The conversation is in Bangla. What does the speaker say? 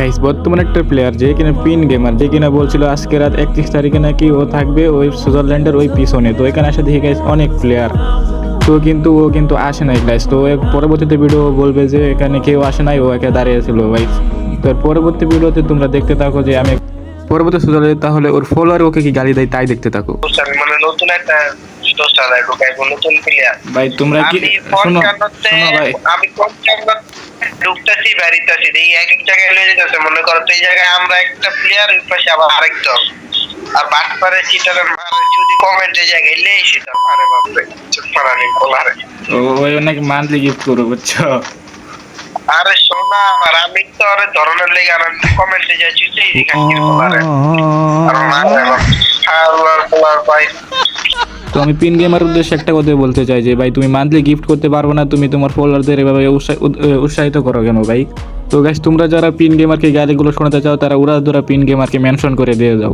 গাইস বর্তমানে একটা প্লেয়ার যে কিনা পিন গেমার যে কিনা বলছিল আজকে রাত 31 তারিখে নাকি ও থাকবে ওই সুইজারল্যান্ডের ওই পিছনে। তো এখানে আসে দেখি গাইস অনেক প্লেয়ার, তো কিন্তু ও কিন্তু আসে নাই গাইস। তো পরবর্তীতে ভিডিও বলবে যে এখানে কেউ আসে নাই, ও একা দাঁড়িয়ে ছিল গাইস। তো পরবর্তী ভিডিওতে তোমরা দেখতে থাকো যে আমি পরবর্তী সুইজারল্যান্ড তাহলে ওর ফলোয়ার ওকে কি গালি দেয় তাই দেখতে থাকো। আমি মানে নতুন একটা চালাই ঢুকাইবো, নতুন প্লেয়ার। ভাই তোমরা কি শোনো শোনো ভাই, আমি ঢুকতেছি বেরিতেছি এই এক এক জায়গায় লয়ে যেতেছে। মনে করো তো এই জায়গায় আমরা একটা প্লেয়ার, ওই পাশে আবার আরেকজন। আর বাট পারে চিটারে মারে যদি কমেন্টে জায়গায় লেই সেটা মারে বাপরে চুপ মারানি বলারে। ওই অনেক মান্থলি গিফট করো বুঝছো। আরে শোনা আমার, আমি তো আরে ধরনের লেগে আর কমেন্টে যাই চুইতে এখানে কি বলারে। আর মারে আর বলার ভাই। তো আমি পিন গেমার উদ্দেশ্যে একটা কথা বলতে চাই যে ভাই তুমি মান্থলি গিফট করতে পারবে না, তুমি তোমার ফলোয়ারদের এভাবে উৎসাহিত করো কেন ভাই। তো গাইস তোমরা যারা পিন গেমারকে গালিগুলো শোনাতে চাও তারা উড়াধুরা পিন গেমারকে মেনশন করে দিয়ে যাও।